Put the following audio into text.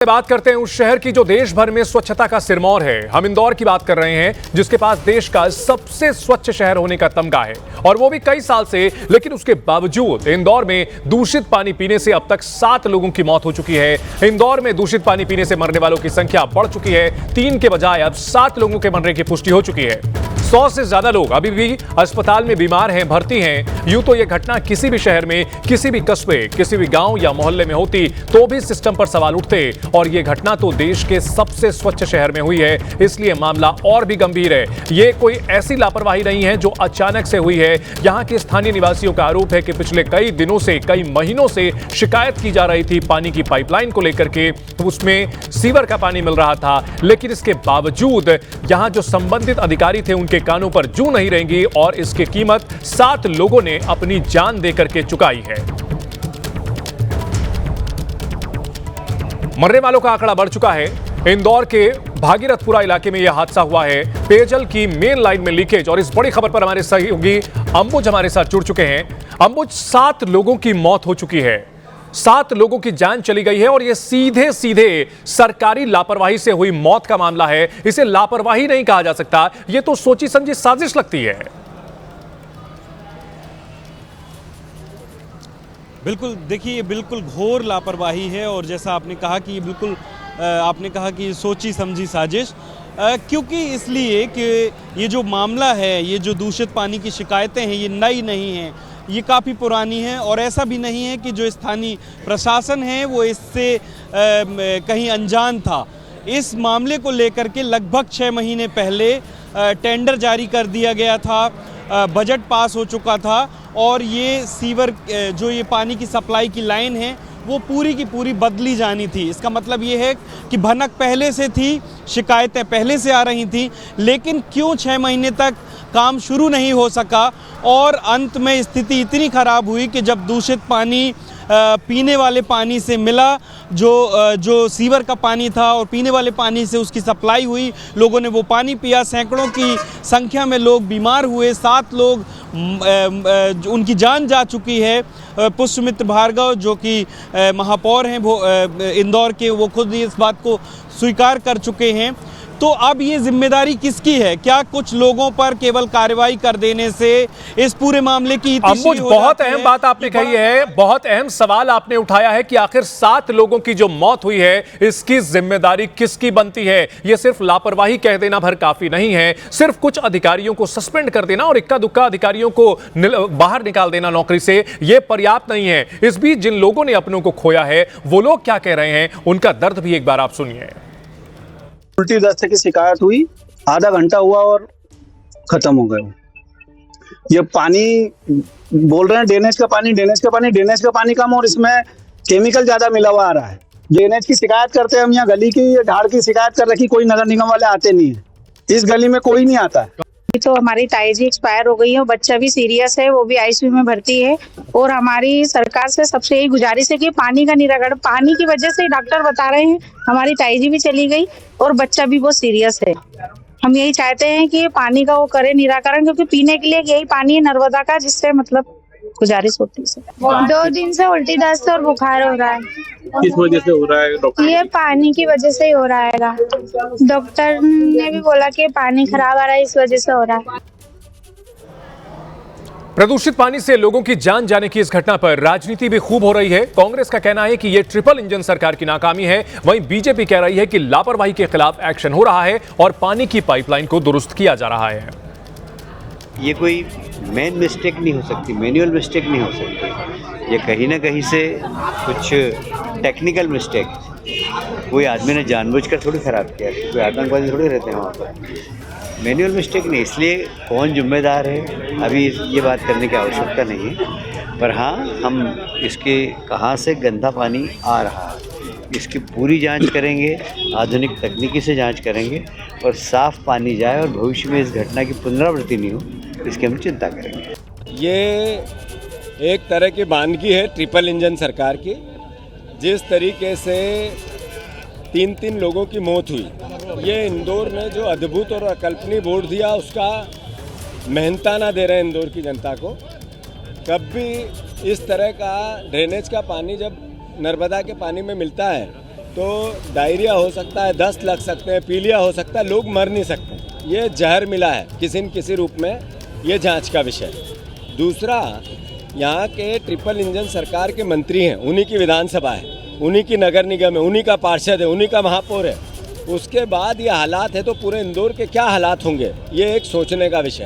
बात करते हैं उस शहर की जो देश भर में स्वच्छता का सिरमौर है। हम इंदौर की बात कर रहे हैं, जिसके पास देश का सबसे स्वच्छ शहर होने का तमगा है, और वो भी कई साल से। लेकिन उसके बावजूद इंदौर में दूषित पानी पीने से अब तक 7 लोगों की मौत हो चुकी है। इंदौर में दूषित पानी पीने से मरने वालों की संख्या बढ़ चुकी है। 3 के बजाय अब 7 लोगों के मरने की पुष्टि हो चुकी है। 100 से ज्यादा लोग अभी भी अस्पताल में बीमार हैं, भर्ती हैं। यूं तो यह घटना किसी भी शहर में, किसी भी कस्बे, किसी भी गांव या मोहल्ले में होती तो भी सिस्टम पर सवाल उठते, और यह घटना तो देश के सबसे स्वच्छ शहर में हुई है, इसलिए मामला और भी गंभीर है। यह कोई ऐसी लापरवाही नहीं है जो अचानक से हुई है। यहां के स्थानीय निवासियों का आरोप है कि पिछले कई दिनों से, कई महीनों से शिकायत की जा रही थी पानी की पाइपलाइन को लेकर के, तो उसमें सीवर का पानी मिल रहा था। लेकिन इसके बावजूद यहां जो संबंधित अधिकारी थे उनके कानों पर जूं नहीं रहेंगी, और इसकी कीमत 7 लोगों ने अपनी जान देकर के चुकाई है। मरने वालों का आंकड़ा बढ़ चुका है। इंदौर के भागीरथपुरा इलाके में यह हादसा हुआ है। पेयजल की मेन लाइन में लीकेज, और इस बड़ी खबर पर हमारे सहयोगी अंबुज हमारे साथ जुड़ चुके हैं। अंबुज, 7 लोगों की मौत हो चुकी है, 7 लोगों की जान चली गई है, और यह सीधे सीधे सरकारी लापरवाही से हुई मौत का मामला है। इसे लापरवाही नहीं कहा जा सकता, यह तो सोची समझी साजिश लगती है। बिल्कुल, देखिए ये बिल्कुल घोर लापरवाही है, और जैसा आपने कहा कि ये बिल्कुल आपने कहा कि सोची समझी साजिश, क्योंकि इसलिए कि ये जो मामला है, ये जो दूषित पानी की शिकायतें हैं, ये नई नहीं हैं, ये काफ़ी पुरानी है। और ऐसा भी नहीं है कि जो स्थानीय प्रशासन है वो इससे कहीं अनजान था। इस मामले को लेकर के लगभग 6 महीने पहले टेंडर जारी कर दिया गया था, बजट पास हो चुका था, और ये सीवर जो ये पानी की सप्लाई की लाइन है वो पूरी की पूरी बदली जानी थी। इसका मतलब ये है कि भनक पहले से थी, शिकायतें पहले से आ रही थी, लेकिन क्यों 6 महीने तक काम शुरू नहीं हो सका, और अंत में स्थिति इतनी ख़राब हुई कि जब दूषित पानी पीने वाले पानी से मिला, जो सीवर का पानी था, और पीने वाले पानी से उसकी सप्लाई हुई, लोगों ने वो पानी पिया, सैकड़ों की संख्या में लोग बीमार हुए, 7 लोग उनकी जान जा चुकी है। पुष्पमित्र भार्गव जो कि महापौर हैं वो इंदौर के, वो खुद इस बात को स्वीकार कर चुके हैं। तो अब ये जिम्मेदारी किसकी है? क्या कुछ लोगों पर केवल कार्रवाई कर देने से इस पूरे मामले की अंबुज, बहुत अहम बात आपने कही है, बहुत अहम सवाल आपने उठाया है कि आखिर 7 लोगों की जो मौत हुई है, इसकी जिम्मेदारी किसकी बनती है? यह सिर्फ लापरवाही कह देना भर काफी नहीं है। सिर्फ कुछ अधिकारियों को सस्पेंड कर देना और इक्का दुक्का अधिकारियों को बाहर निकाल देना नौकरी से, यह पर्याप्त नहीं है। इस बीच जिन लोगों ने अपनों को खोया है, वो लोग क्या कह रहे हैं, उनका दर्द भी एक बार आप सुनिए। उल्टी दस्त की शिकायत हुई, आधा घंटा हुआ और खत्म हो गया। ये पानी बोल रहे हैं ड्रेनेज का पानी कम, और इसमें केमिकल ज्यादा मिला हुआ आ रहा है। ड्रेनेज की शिकायत करते हैं हम, यहाँ गली की ढाड़ की शिकायत कर रखी, कोई नगर निगम वाले आते नहीं है। इस गली में कोई नहीं आता है। तो हमारी ताई जी एक्सपायर हो गई है, बच्चा भी सीरियस है, वो भी आईसीयू में भर्ती है। और हमारी सरकार से सबसे यही गुजारिश है कि पानी का निराकरण, पानी की वजह से डॉक्टर बता रहे हैं हमारी ताई जी भी चली गई और बच्चा भी बहुत सीरियस है। हम यही चाहते हैं कि पानी का वो करे निराकरण, क्योंकि पीने के लिए यही पानी है नर्मदा का, जिससे मतलब गुजारिश होती है। 2 दिन से उल्टी दस्त और बुखार हो रहा है। किस वजह से हो रहा है डॉक्टर? ये पानी की वजह से ही हो रहा है। डॉक्टर ने भी बोला कि पानी खराब आ रहा है, इस वजह से हो रहा है। प्रदूषित पानी से लोगों की जान जाने की इस घटना पर राजनीति भी खूब हो रही है। कांग्रेस का कहना है कि यह ट्रिपल इंजन सरकार की नाकामी है। वहीं बीजेपी कह रही है कि लापरवाही के खिलाफ एक्शन हो रहा है और पानी की पाइपलाइन को दुरुस्त किया जा रहा है। ये कोई मेन मिस्टेक नहीं हो सकती, मैनुअल मिस्टेक नहीं हो सकती, ये कहीं ना कहीं से कुछ टेक्निकल मिस्टेक, कोई आदमी ने जानबूझकर थोड़ी ख़राब किया, कोई आतंकवादी थोड़ी रहते हैं वहाँ पर। मैनुअल मिस्टेक नहीं, इसलिए कौन जिम्मेदार है अभी ये बात करने की आवश्यकता नहीं है। पर हाँ, हम इसके कहाँ से गंदा पानी आ रहा है इसकी पूरी जांच करेंगे, आधुनिक तकनीकी से जांच करेंगे, और साफ़ पानी जाए और भविष्य में इस घटना की पुनरावृत्ति नहीं हो, इसकी हम चिंता करेंगे। ये एक तरह की वानगी है ट्रिपल इंजन सरकार की। जिस तरीके से 3 लोगों की मौत हुई, ये इंदौर ने जो अद्भुत और अकल्पनीय वोट दिया, उसका मेहनताना दे रहे हैं इंदौर की जनता को। कभी इस तरह का ड्रेनेज का पानी जब नर्मदा के पानी में मिलता है तो डायरिया हो सकता है, दस्त लग सकते हैं, पीलिया हो सकता है, लोग मर नहीं सकते। ये जहर मिला है किसी न किसी रूप में, ये जांच का विषय। दूसरा, यहाँ के ट्रिपल इंजन सरकार के मंत्री हैं, उन्हीं की विधानसभा है, उन्हीं की नगर निगम है, उन्हीं का पार्षद है, उन्हीं का महापौर है। उसके बाद ये हालात है तो पूरे इंदौर के क्या हालात होंगे, ये एक सोचने का विषय